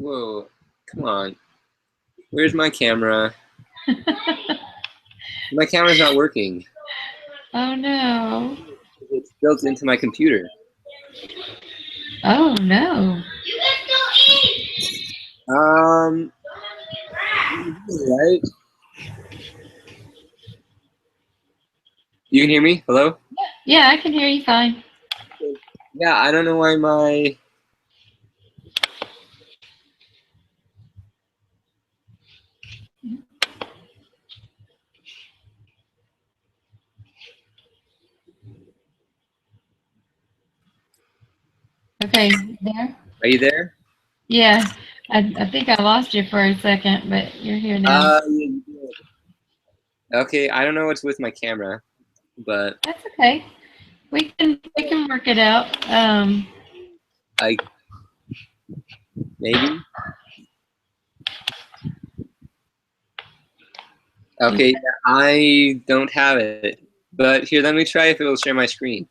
Whoa, come on. Where's my camera? My camera's not working. Oh no. It's built into my computer. Oh no. Right? You can hear me? Hello? Yeah, I can hear you fine. Yeah, I don't know why my... Okay, there? Are you there? Yeah, I think I lost you for a second, but you're here now. Yeah, you did. Okay, I don't know what's with my camera, but That's okay. We can work it out. I maybe. Okay, I don't have it. But here, let me try if it'll share my screen.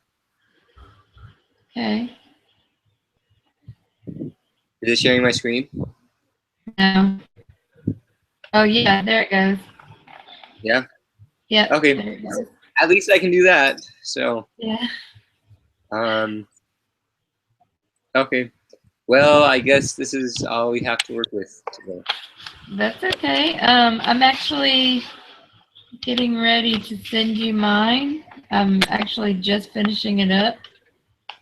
Okay. Is it sharing my screen? No. Oh yeah, there it goes. Yeah? Yep. Okay. There it goes. At least I can do that. So, Yeah. okay. Well, I guess this is all we have to work with today. That's okay. I'm actually getting ready to send you mine. I'm actually just finishing it up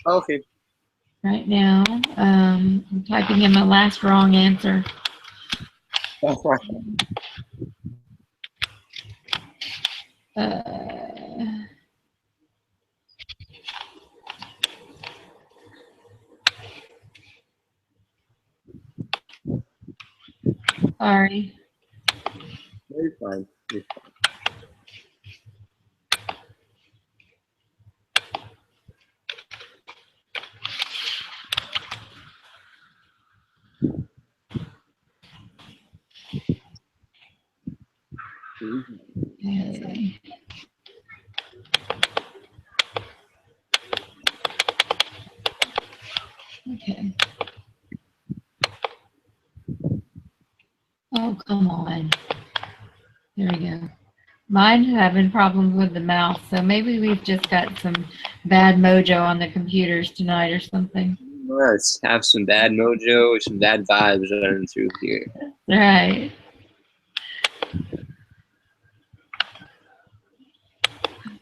Okay. right now. I'm typing in my last wrong answer. Uh, sorry. Very fine. Very fine. Okay. Okay. Oh, come on. There we go. Mine's having problems with the mouse, so maybe we've just got some bad mojo on the computers tonight or something. Let's have some bad mojo, some bad vibes running through here. Right.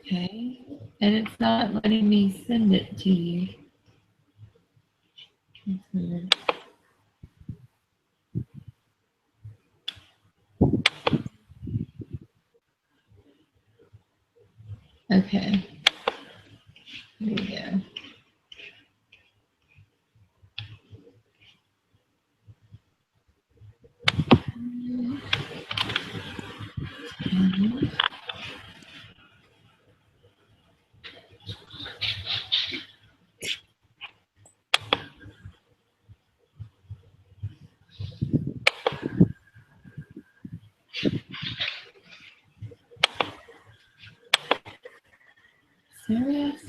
Okay. And it's not letting me send it to you. That's weird. Okay. Here we go. Serious?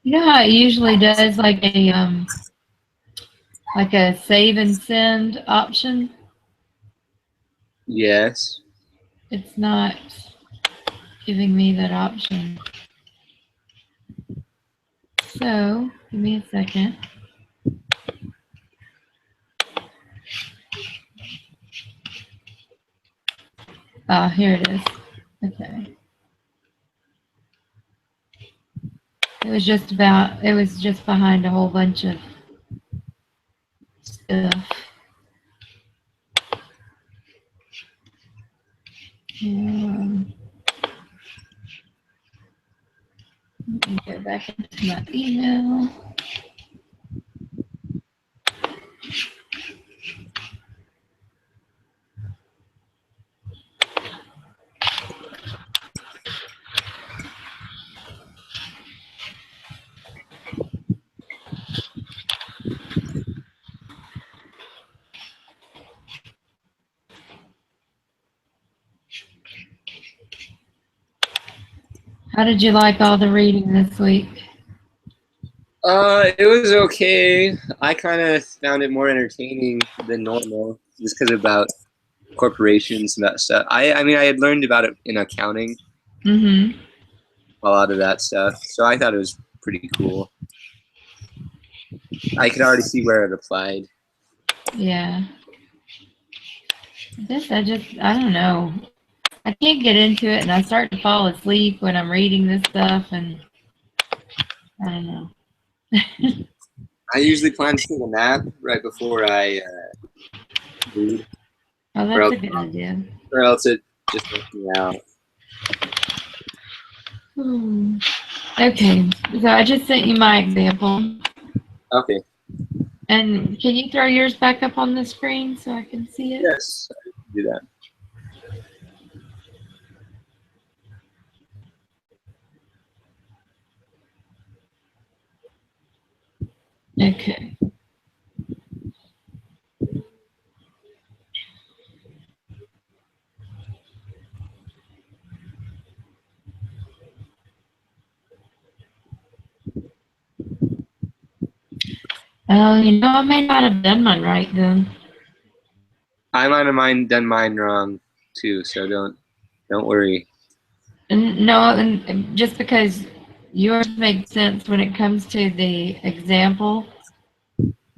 You know how it usually does like a save and send option? Yes. It's not giving me that option. So, give me a second. Oh, here it is. Okay. It was just behind a whole bunch of stuff. Let me go back into my email. How did you like all the reading this week? It was okay. I kind of found it more entertaining than normal, just because about corporations and that stuff. I mean, I had learned about it in accounting, Mm-hmm. a lot of that stuff, so I thought it was pretty cool. I could already see where it applied. Yeah. I don't know. I can't get into it, and I start to fall asleep when I'm reading this stuff, and I don't know. I usually plan to take a nap right before I read, Oh, or that's else, a good idea. it just takes me out. Okay, so I just sent you my example. Okay. And can you throw yours back up on the screen so I can see it? Yes, I can do that. Okay. Oh, I may not have done mine right then. I might have done mine wrong too, so don't worry. And just because yours makes sense when it comes to the example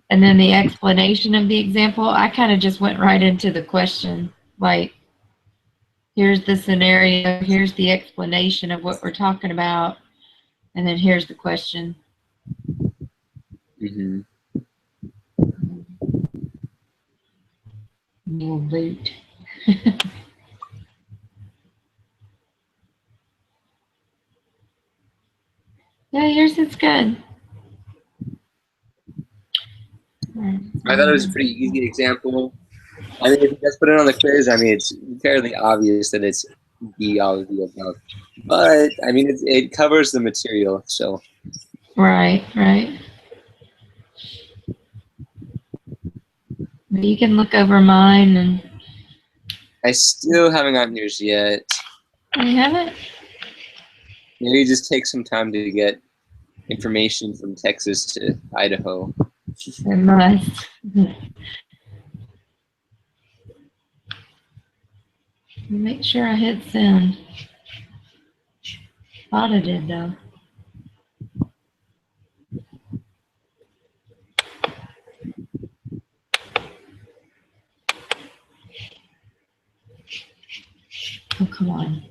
and then the explanation of the example, I kind of just went right into the question. Like, here's the scenario, here's the explanation of what we're talking about, and then here's the question. Mm-hmm. Little boot. Yeah, yours is good. I thought it was a pretty easy example. I mean, if you just put it on the quiz, I mean, it's fairly obvious that it's B, all of the above. But, I mean, it covers the material, so. Right. You can look over mine and. I still haven't gotten yours yet. You haven't? Maybe just take some time to get information from Texas to Idaho. It must. Make sure I hit send. Thought I did though. Oh, come on.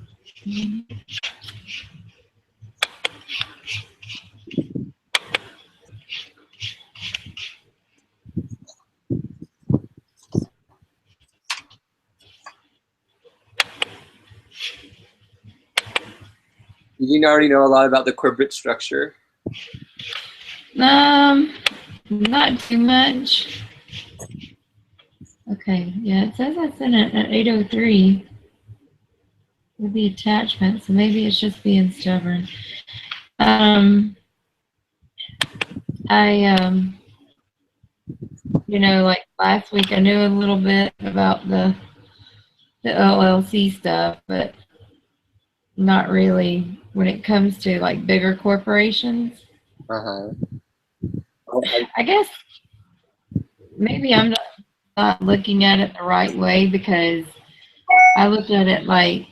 You didn't already know a lot about the corporate structure? Not too much. Okay, yeah, it says I sent it at 8:03 with the attachment, so maybe it's just being stubborn. Like last week, I knew a little bit about the LLC stuff, but not really when it comes to like bigger corporations. Uh-huh. I guess maybe I'm not looking at it the right way because I looked at it like,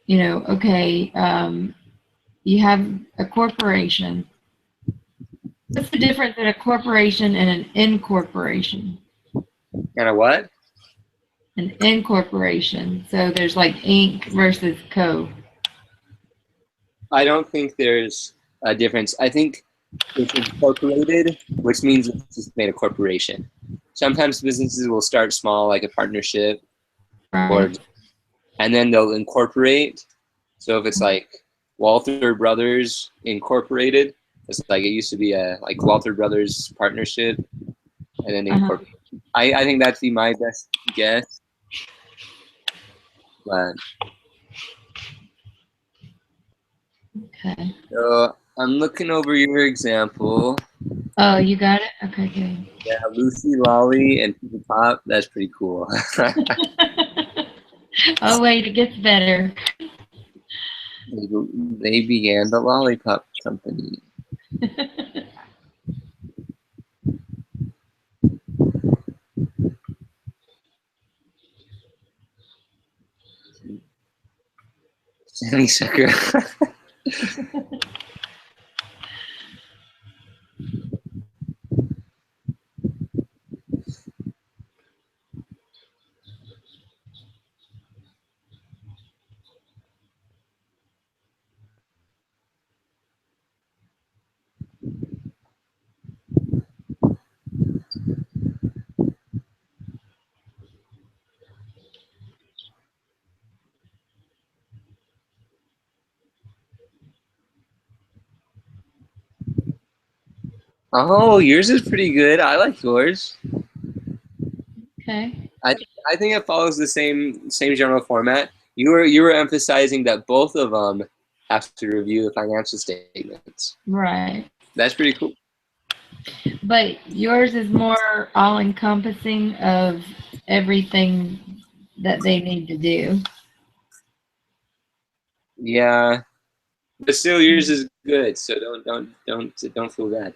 okay, you have a corporation. What's the difference in a corporation and an incorporation? And a what? An incorporation. So there's like Inc. versus Co. I don't think there's a difference. I think it's incorporated, which means it's just made a corporation. Sometimes businesses will start small, like a partnership, Right. and then they'll incorporate. So if it's like Walther Brothers Incorporated, it's like it used to be a like Walther Brothers partnership, and then incorporate. I think that'd be my best guess. But Okay. so I'm looking over your example. Oh, you got it? Okay, good. Yeah, Lucy, Lolly, and Pizza Pop. That's pretty cool. Oh, wait, it gets better. They began the Lollipop Company. Sammy Sucker. Oh, yours is pretty good. I like yours. Okay. I think it follows the same general format. You were emphasizing that both of them have to review the financial statements. Right. That's pretty cool. But yours is more all-encompassing of everything that they need to do. Yeah, but still, yours is good. So don't feel bad.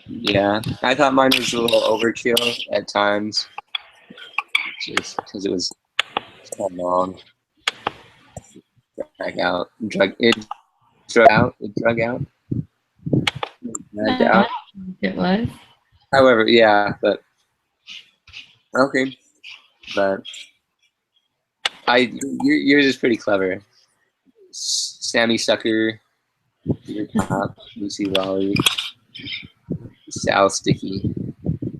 Yeah, I thought mine was a little overkill at times, just because it was so long. Drag out, drug out. Dragged out. It was. However, yeah, but okay, but yours is pretty clever. Sammy Sucker, Peter Top, Lucy Lolly, Sal Sticky.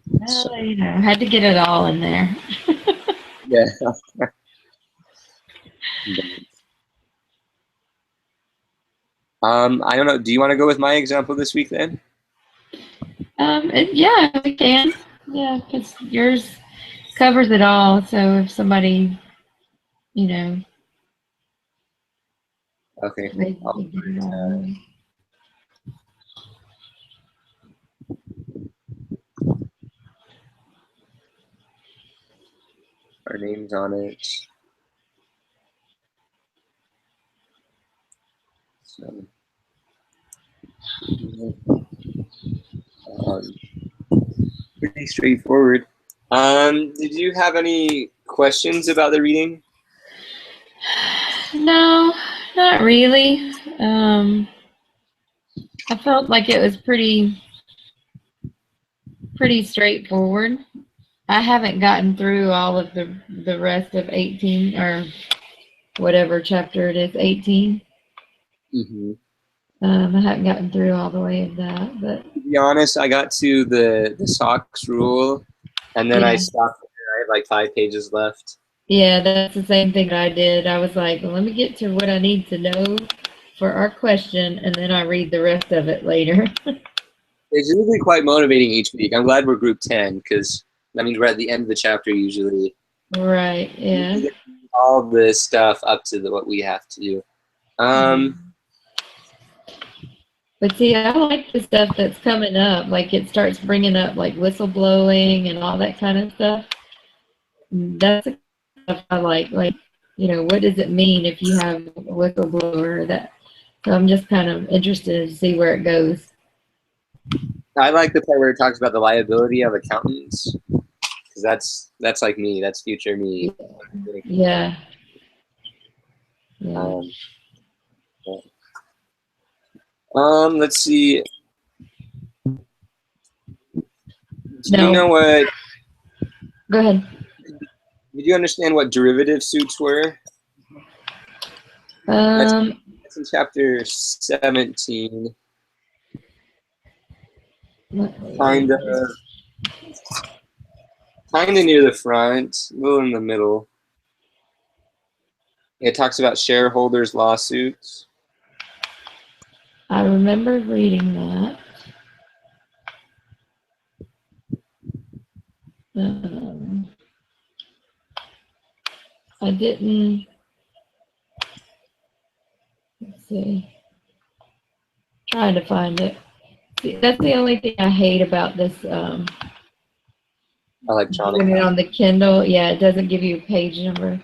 Well, you know, I had to get it all in there. Yeah. I don't know. Do you want to go with my example this week then? Yeah, we can. Yeah, because yours covers it all. So if somebody, you know, Okay. they can get it all. Our name's on it. So, pretty straightforward. Did you have any questions about the reading? No, not really. I felt like it was pretty straightforward. I haven't gotten through all of the rest of 18 or whatever chapter it is, 18. Mm-hmm. I haven't gotten through all the way of that, but To be honest, I got to the socks rule, and then I yeah. stopped. I had like 5 pages left. Yeah, that's the same thing I did. I was like, well, let me get to what I need to know for our question, and then I read the rest of it later. It's usually quite motivating each week. I'm glad we're group 10 because that means we're at the end of the chapter usually. Right, yeah. All the stuff up to what we have to do. But see, I like the stuff that's coming up. Like it starts bringing up like whistleblowing and all that kind of stuff. That's the stuff I like. Like, you know, what does it mean if you have a whistleblower? That. So I'm just kind of interested to see where it goes. I like the part where it talks about the liability of accountants because that's like me. That's future me. Yeah. Yeah. Let's see. Do No. you know what? Go ahead. Did you understand what derivative suits were? That's in chapter 17. Kind of near the front, a little in the middle. It talks about shareholders' lawsuits. I remember reading that. I didn't. Let's see. Trying to find it. See, that's the only thing I hate about this. Electronic. Doing it on the Kindle. Yeah, it doesn't give you a page number.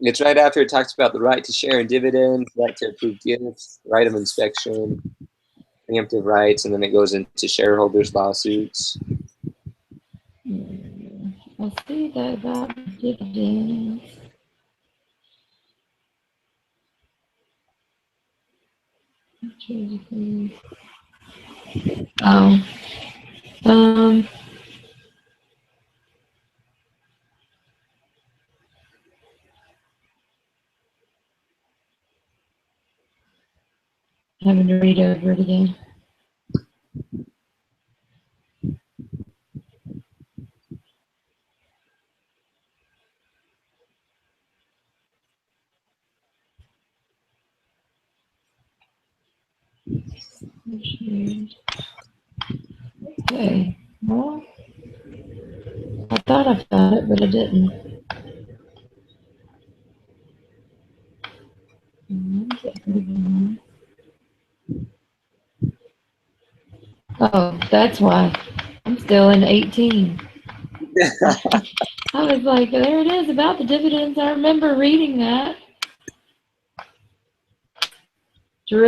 It's right after it talks about the right to share in dividends, right to approve gifts, right of inspection, preemptive rights, and then it goes into shareholders' lawsuits. I see that about dividends. Oh, having to read over it again. Okay, well, I thought I found it, but I didn't. Oh, that's why. I'm still in 18. I was like, there it is about the dividends. I remember reading that. Say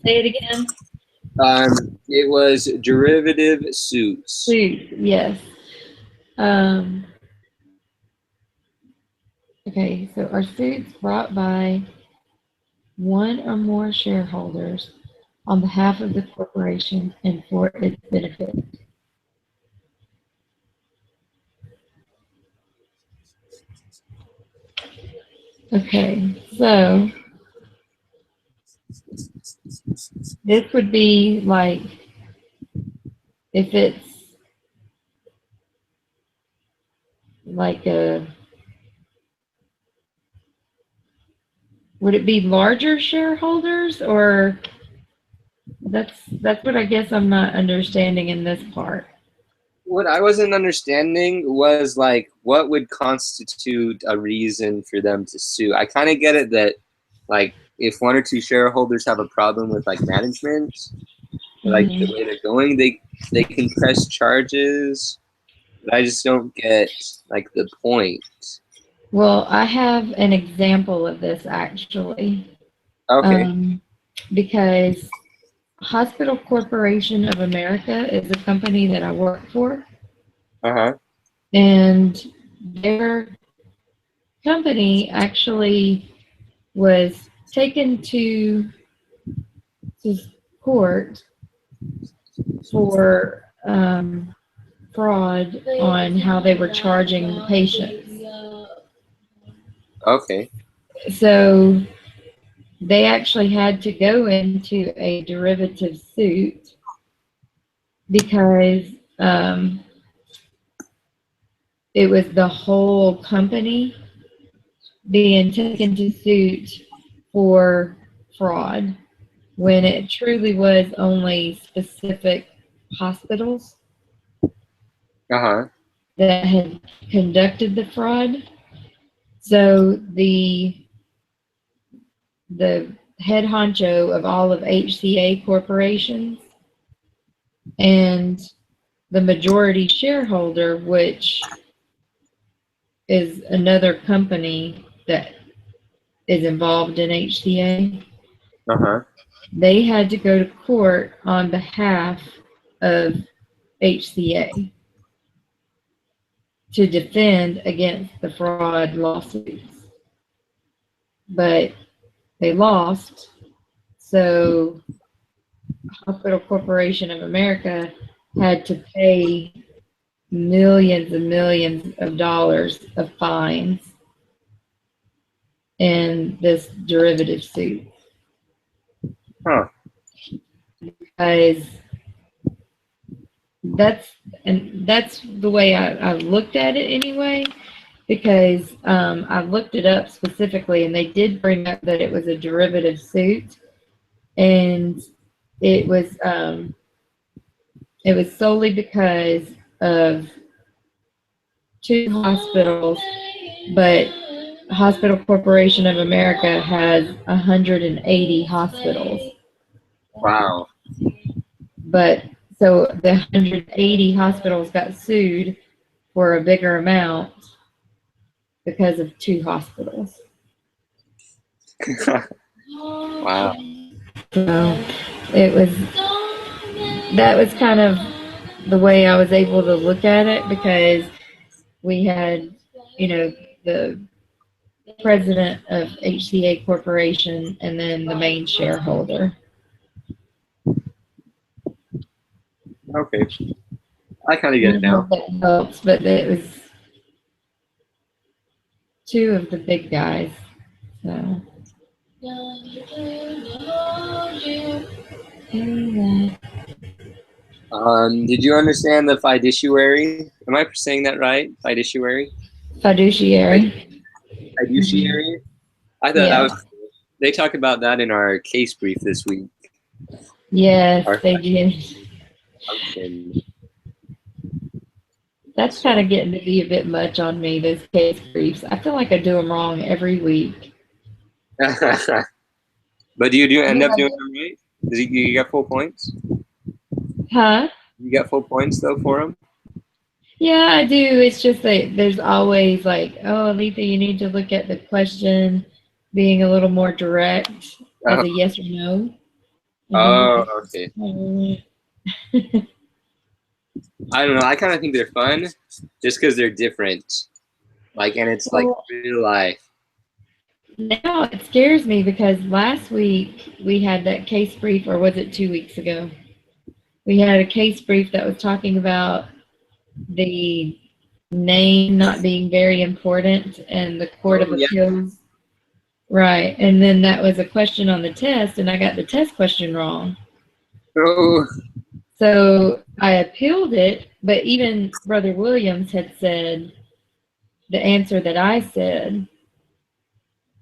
it again. It was derivative suits. Suit, yes. Okay, so are suits brought by one or more shareholders on behalf of the corporation and for its benefit. Okay, so this would be like if it's like a, would it be larger shareholders, or that's what I guess I'm not understanding in this part. What I wasn't understanding was like what would constitute a reason for them to sue. I kind of get it that like if one or two shareholders have a problem with like management, like the way they're going, they can press charges. But I just don't get like the point. Well, I have an example of this actually. Okay. Because Hospital Corporation of America is a company that I work for. Uh-huh. And their company actually was taken to court for fraud on how they were charging the patients. Okay. So they actually had to go into a derivative suit because it was the whole company being taken to suit for fraud when it truly was only specific hospitals Uh-huh. that had conducted the fraud. So the head honcho of all of HCA corporations and the majority shareholder, which is another company that is involved in HCA, Uh-huh. they had to go to court on behalf of HCA to defend against the fraud lawsuits. But they lost, so Hospital Corporation of America had to pay millions and millions of dollars of fines in this derivative suit. Huh. Because that's the way I looked at it anyway, because I looked it up specifically and they did bring up that it was a derivative suit, and it was solely because of two hospitals, but Hospital Corporation of America has 180 hospitals. Wow. But so the 180 hospitals got sued for a bigger amount, because of 2 hospitals. Wow. So that was kind of the way I was able to look at it, because we had, the president of HCA Corporation and then the main shareholder. Okay. I kind of get it I now. hope that helps, but it was 2 of the big guys. So. Did you understand the fiduciary? Am I saying that right? Fiduciary? Fiduciary. Fiduciary? I thought that Yeah. was. They talk about that in our case brief this week. Yes, Our they did. function. That's kind of getting to be a bit much on me, those case briefs. I feel like I do them wrong every week. But do you end up doing them right? You get full points? Huh? You get full points though for them? Yeah, I do. It's just that there's always like, oh, Aletha, you need to look at the question being a little more direct as a yes or no. Oh, okay. I don't know. I kind of think they're fun just because they're different. Like, and it's like real life. Now it scares me because last week we had that case brief, or was it 2 weeks ago? We had a case brief that was talking about the name not being very important and the Court of Appeals. Right. And then that was a question on the test, and I got the test question wrong. Oh. So I appealed it, but even Brother Williams had said the answer that I said.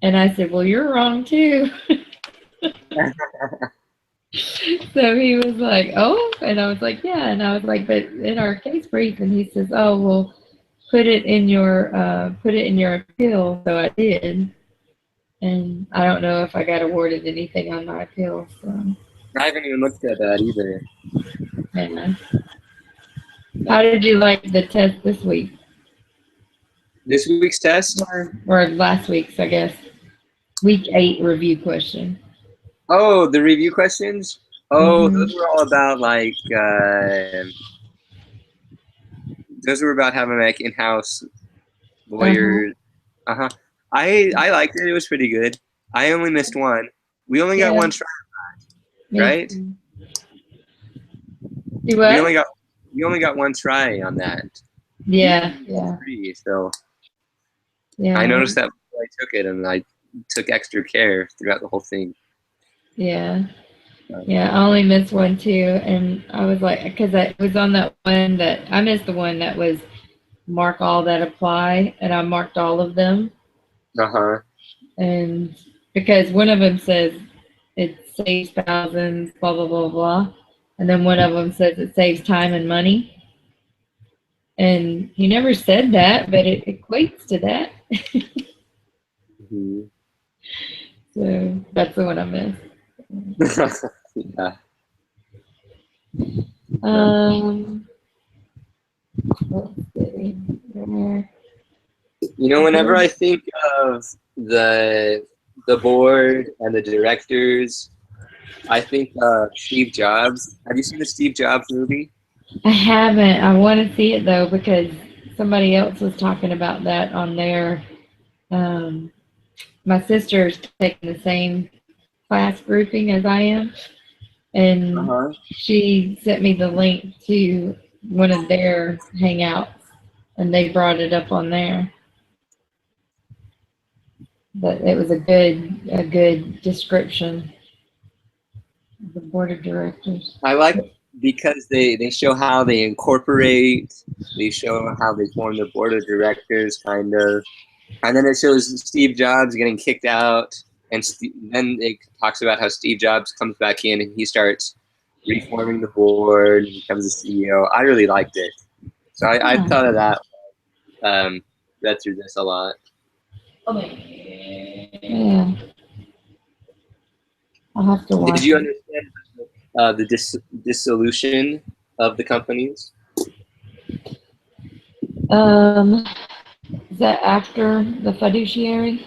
And I said, well, you're wrong too. So he was like, oh, and I was like, yeah. And I was like, but in our case brief, and he says, oh, well, put it in your appeal. So I did. And I don't know if I got awarded anything on my appeal. So. I haven't even looked at that either. Yeah. How did you like the test this week? This week's test? Or last week's, I guess. Week 8 review question. Oh, the review questions? Oh, those were all about like, those were about having like in-house lawyers. I liked it. It was pretty good. I only missed one. We only got one try, right? Do what? We only got one try on that. Yeah. So yeah. I noticed that before I took it, and I took extra care throughout the whole thing. Yeah. Yeah, I only missed one too, and I was like, because I was on that one that I missed the one that was mark all that apply, and I marked all of them. And because one of them says it saves thousands, blah blah blah blah, and then one of them says it saves time and money. And he never said that, but it equates to that. So that's the one I missed. Yeah. Let's see. You know, whenever I think of the board and the directors, I think of Steve Jobs. Have you seen the Steve Jobs movie? I haven't. I want to see it though, because somebody else was talking about that on there. My sister's taking the same class grouping as I am, and she sent me the link to one of their hangouts, and they brought it up on there. But it was a good description of the board of directors. I like because they show how they incorporate, they show how they form the board of directors, kind of, and then it shows Steve Jobs getting kicked out, and then it talks about how Steve Jobs comes back in and he starts reforming the board and becomes a CEO. I really liked it, so I thought of that. Read through this a lot. Yeah, I'll have to watch. Did you understand the dissolution of the companies? Is that after the fiduciary?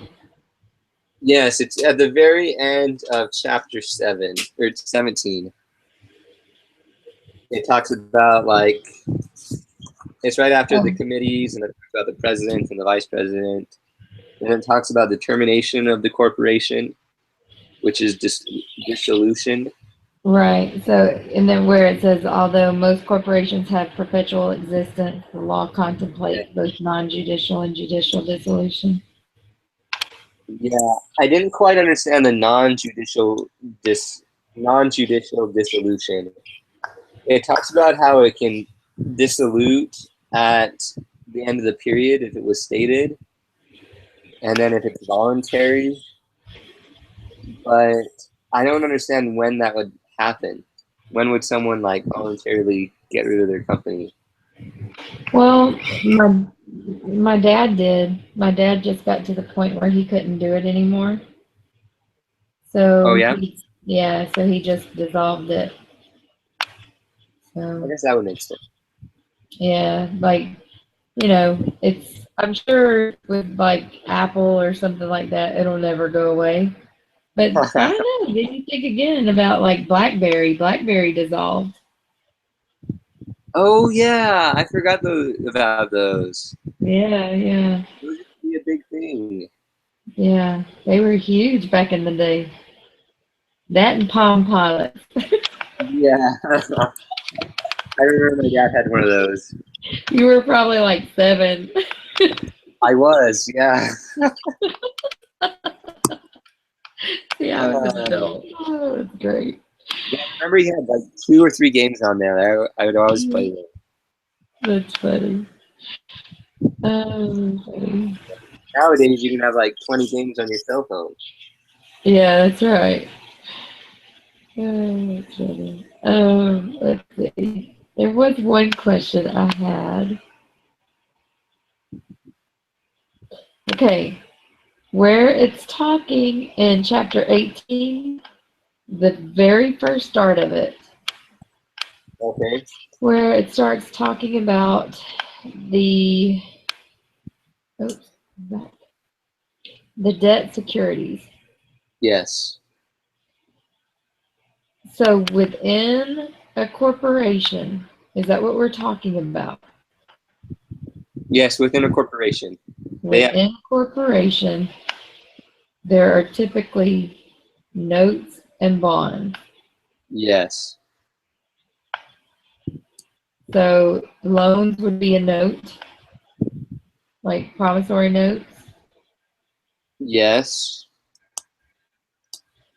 Yes, it's at the very end of chapter 7 or 17. It talks about like it's right after the committees, and it talks about the president and the vice president, and it talks about the termination of the corporation, which is dissolution. Right. So, and then where it says, although most corporations have perpetual existence, the law contemplates both non-judicial and judicial dissolution. Yeah, I didn't quite understand the non-judicial dissolution. It talks about how it can dissolute at the end of the period if it was stated, and then if it's voluntary. But I don't understand when that would happen. When would someone like voluntarily get rid of their company? Well, my dad did. My dad just got to the point where he couldn't do it anymore. Oh So yeah, so he just dissolved it. I So guess that would make sense. yeah, like I'm sure with like Apple or something like that, it'll never go away. But I don't know. Did you think again about like BlackBerry? BlackBerry dissolved. Oh yeah, I forgot about those. Yeah. Those used to be a big thing. Yeah. They were huge back in the day. That and Palm Pilots. Yeah, I remember my dad had one of those. You were probably like 7. I was, yeah. Yeah, I was an adult. Oh, that's great. Yeah, I remember he had like 2 or 3 games on there. I would always play them. That's funny. Funny. Nowadays, you can have like 20 games on your cell phone. Yeah, that's right. That's funny. Let's see. There was one question I had. Okay, where it's talking in chapter 18, the very first start of it, Okay. where it starts talking about the oops, the debt securities. Yes. So within a corporation, is that what we're talking about? Yes, within a corporation. Within a corporation, there are typically notes and bonds. Yes. So loans would be a note, like promissory notes. Yes.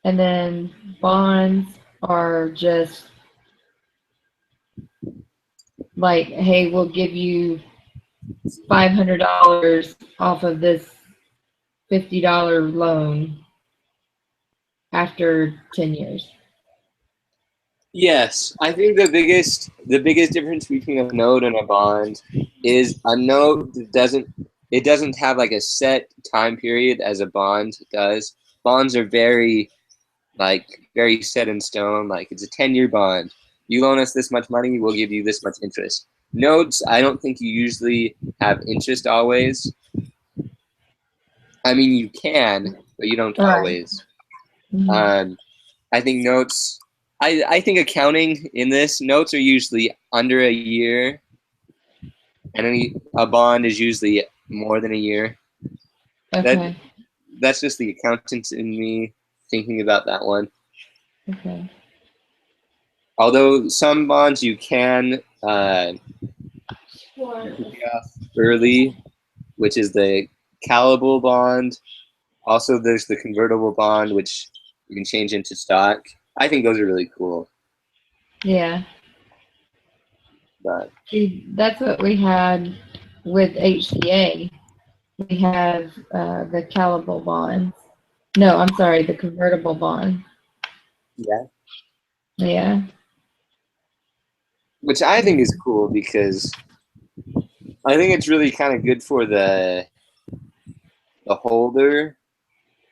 And then bonds are just like, hey, we'll give you $500 off of this $50 loan after 10 years. Yes. I think the biggest difference between a note and a bond is a note doesn't have like a set time period as a bond does. Bonds are very set in stone. Like it's a 10-year bond. You loan us this much money, we'll give you this much interest. Notes, I don't think you usually have interest always. I mean, you can, but you don't always. Mm-hmm. I think notes. I think accounting in this notes are usually under a year, and a bond is usually more than a year. Okay. That's just the accountant in me thinking about that one. Okay. Although some bonds you can pay off early, which is the callable bond. Also, there's the convertible bond, which you can change into stock. I think those are really cool. Yeah. But See, that's what we had with HCA. We have the callable bonds. No, I'm sorry, the convertible bond. yeah, Yeah. which I think is cool because I think it's really kind of good for the holder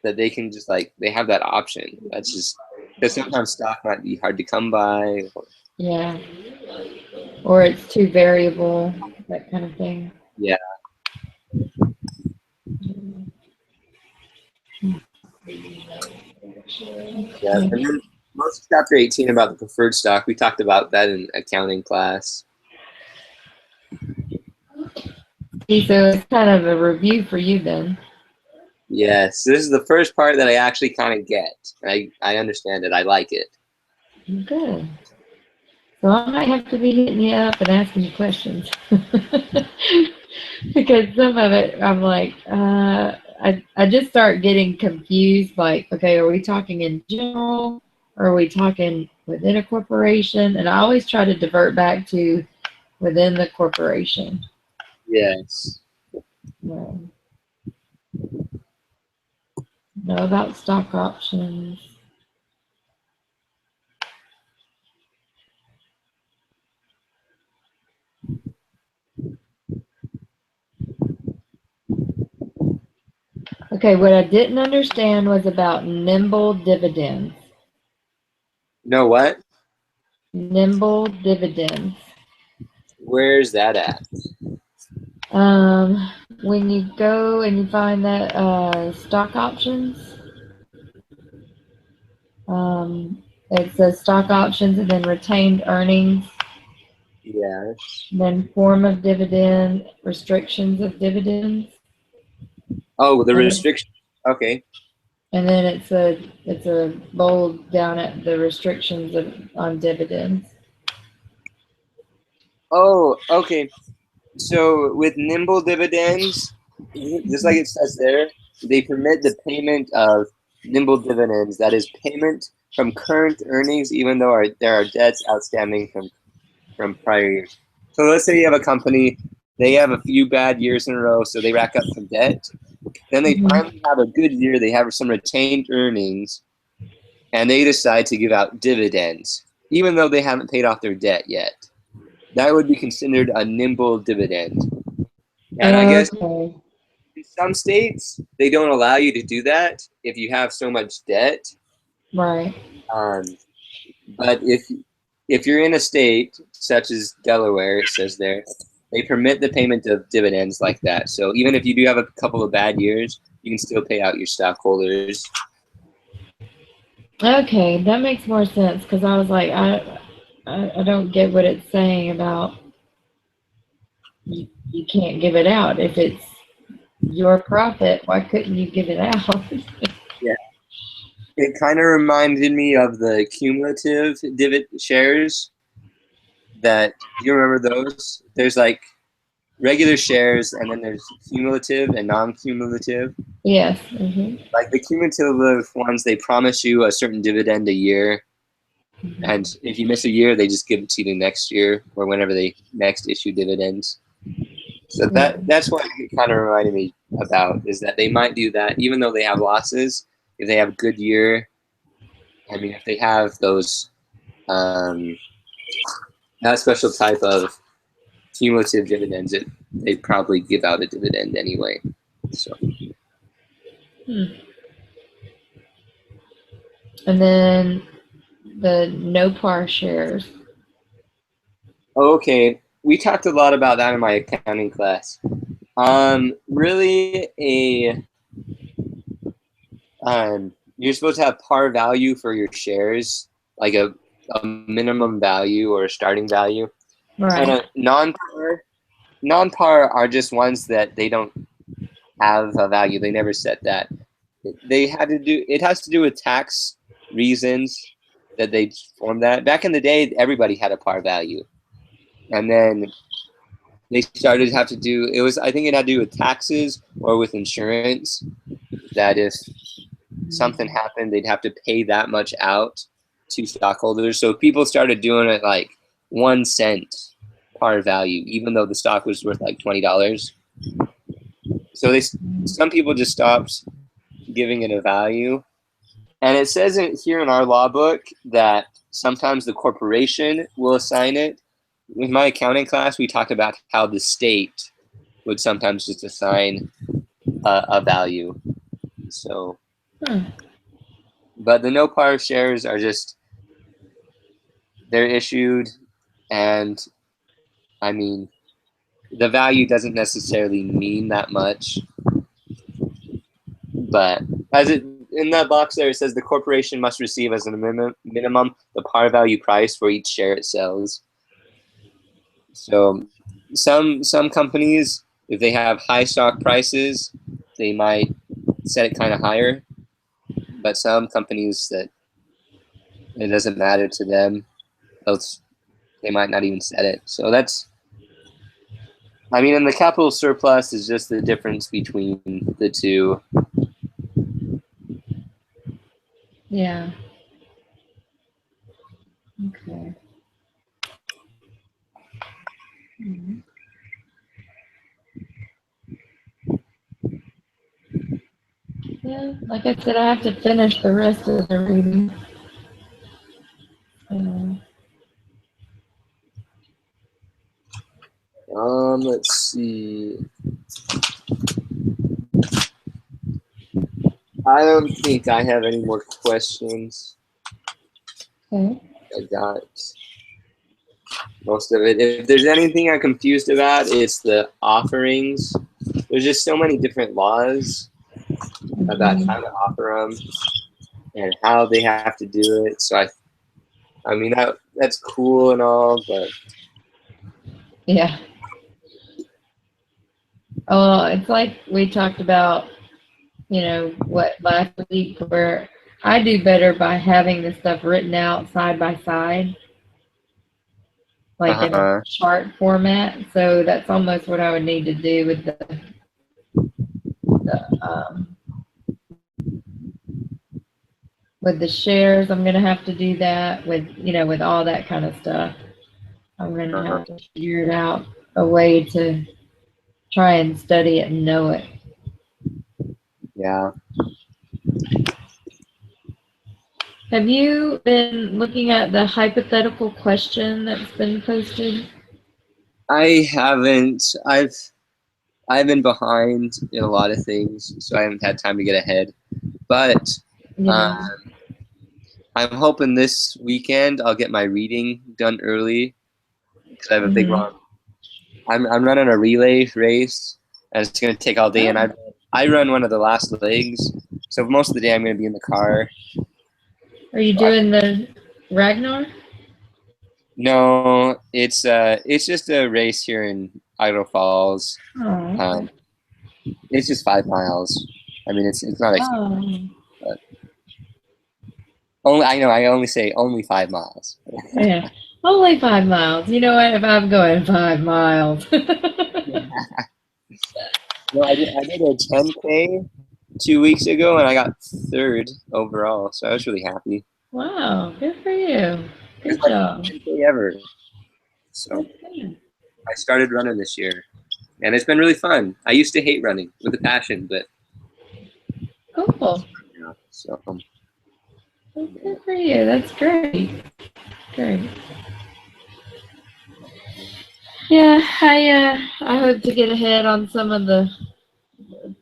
that they can just they have that option. That's just because sometimes stock might be hard to come by. Yeah. Or it's too variable, that kind of thing. Yeah. Yeah, and then most chapter 18 about the preferred stock. We talked about that in accounting class. See, so it's kind of a review for you then. Yes, this is the first part that I actually kind of get. I understand it. I like it. Good. So I might have to be hitting you up and asking you questions. Because some of it, I'm like, I just start getting confused. Like, okay, are we talking in general? Or are we talking within a corporation? And I always try to divert back to within the corporation. Yes. Know about stock options. Okay, what I didn't understand was about nimble dividends. No, what? Nimble dividends. Where's that at? When you go and you find that stock options, it says stock options and then retained earnings, Yes. then form of dividend, restrictions of dividends, Oh, the and then, restriction. Okay. and then it's a bold down at the restrictions on dividends. Oh, okay. So with nimble dividends, just like it says there, they permit the payment of nimble dividends. That is payment from current earnings, even though there are debts outstanding from prior years. So let's say you have a company, they have a few bad years in a row, so they rack up some debt. Then they Mhm. finally have a good year, they have some retained earnings, and they decide to give out dividends, even though they haven't paid off their debt yet. That would be considered a nimble dividend. And I guess Okay. in some states, they don't allow you to do that if you have so much debt. Right. Um, but if you're in a state such as Delaware, it says there, they permit the payment of dividends like that. So even if you do have a couple of bad years, you can still pay out your stockholders. Okay, that makes more sense because I was like, I don't get what it's saying about you can't give it out. If it's your profit, why couldn't you give it out? Yeah, it kind of reminded me of the cumulative dividend shares. That do you remember those? There's like regular shares, and then there's cumulative and non-cumulative. Yes. Hmm. Like the cumulative ones, they promise you a certain dividend a year, and if you miss a year, they just give it to you the next year or whenever they next issue dividends. So that's what it kind of reminded me about, is that they might do that even though they have losses. If they have a good year, I mean, if they have those that special type of cumulative dividends, they probably give out a dividend anyway. So And then the no par shares. okay, we talked a lot about that in my accounting class. Really, you're supposed to have par value for your shares, like a minimum value or a starting value, and Right. a non-par are just ones that they don't have a value. They never set that. They had to do. It has to do with tax reasons that they formed that. Back in the day, everybody had a par value, and then they started to have to do. It was, I think it had to do with taxes or with insurance. That if something happened, they'd have to pay that much out to stockholders. So people started doing it like 1 cent par value, even though the stock was worth like $20. So some people just stopped giving it a value. And it says here in our law book that sometimes the corporation will assign it. In my accounting class, we talk about how the state would sometimes just assign a value. So, but the no par shares are just, they're issued, and I mean, the value doesn't necessarily mean that much, but in that box there, it says the corporation must receive as a minimum the par value price for each share it sells. So some companies, if they have high stock prices, they might set it kind of higher. But some companies that it doesn't matter to them, they might not even set it. So that's, I mean, and the capital surplus is just the difference between the two. Yeah. Okay. Mhm. Yeah, like I said, I have to finish the rest of the reading. Let's see. I don't think I have any more questions. Okay. I got most of it. If there's anything I'm confused about, it's the offerings. There's just so many different laws about how to offer them and how they have to do it. So I mean that's cool and all, but Yeah. Oh, it's like we talked about, what last week, where I do better by having the stuff written out side by side, like in a chart format. So that's almost what I would need to do with with the shares. I'm gonna have to do that with with all that kind of stuff. I'm gonna have to figure it out a way to try and study it and know it. Yeah. Have you been looking at the hypothetical question that's been posted? I haven't. I've been behind in a lot of things, so I haven't had time to get ahead. But Yeah. I'm hoping this weekend I'll get my reading done early because I have a big run. I'm running a relay race, and it's going to take all day. And I run one of the last legs, so most of the day I'm going to be in the car. Are you doing the Ragnar? No, it's just a race here in Idaho Falls. Oh. It's just 5 miles. I mean, it's not expensive. But I only say only 5 miles. Yeah, only 5 miles. You know what? If I'm going 5 miles. No, I did a 10K 2 weeks ago, and I got third overall, so I was really happy. Wow, good for you. Good It's my job. first 10K ever. So I started running this year, and it's been really fun. I used to hate running with a passion, but Cool. yeah, so Good for you. That's great. Great. Yeah, I hope to get ahead on some of the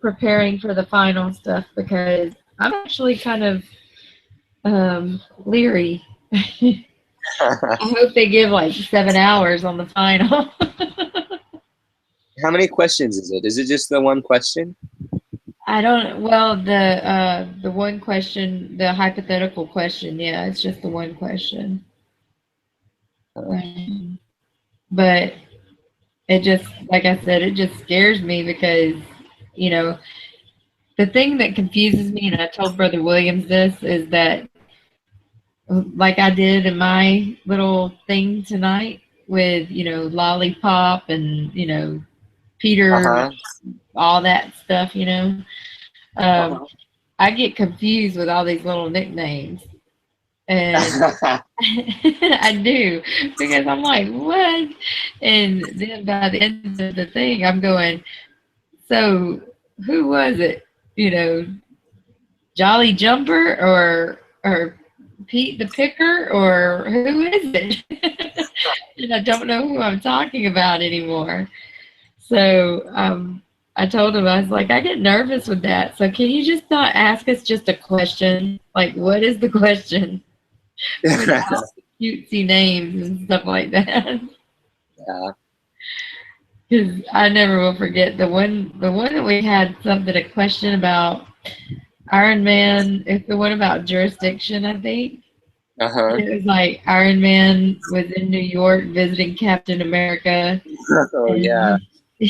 preparing for the final stuff, because I'm actually kind of leery. I hope they give like 7 hours on the final. How many questions is it? Is it just the one question? I don't. Well, the one question, the hypothetical question, yeah, it's just the one question. But it just, like I said, it just scares me because, the thing that confuses me, and I told Brother Williams this, is that, like I did in my little thing tonight with, Lollipop and, Peter, all that stuff, I get confused with all these little nicknames. And I do, because I'm like, what? And then by the end of the thing, I'm going, so who was it? Jolly Jumper or Pete the Picker, or who is it? And I don't know who I'm talking about anymore. So I told him, I was like, I get nervous with that. So can you just not ask us just a question? Like, what is the question? Without cutesy names and stuff like that. Yeah. Because I never will forget the one that we had something, a question about Iron Man. It's the one about jurisdiction, I think. Uh-huh. It was like Iron Man was in New York visiting Captain America. Oh yeah. And,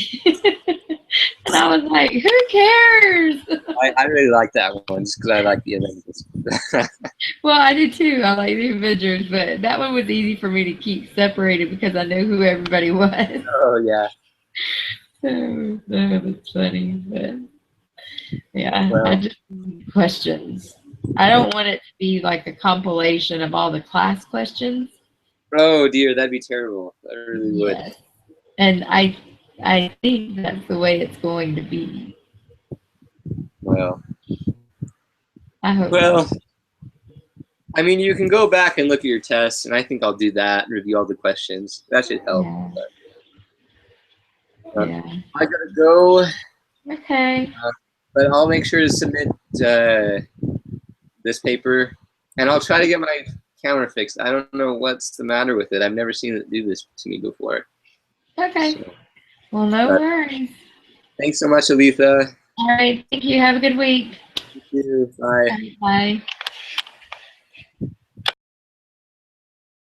and I was like, who cares? I really like that one just because I like the Avengers. Well, I did too. I like the Avengers, but that one was easy for me to keep separated because I knew who everybody was. Oh yeah. So that was funny. But yeah, I Well, just questions. I don't want it to be like a compilation of all the class questions. oh dear, that'd be terrible. I really would. Yes. And I think that's the way it's going to be. Well, I hope well, so. I mean, you can go back and look at your tests, and I think I'll do that, review all the questions. That should help. Yeah. But, Yeah. I gotta go, Okay. but I'll make sure to submit this paper, and I'll try to get my camera fixed. I don't know what's the matter with it. I've never seen it do this to me before. Okay. So, Well, no but worries. thanks so much, Aletha. All right. Thank you. Have a good week. Thank you. Bye. Bye.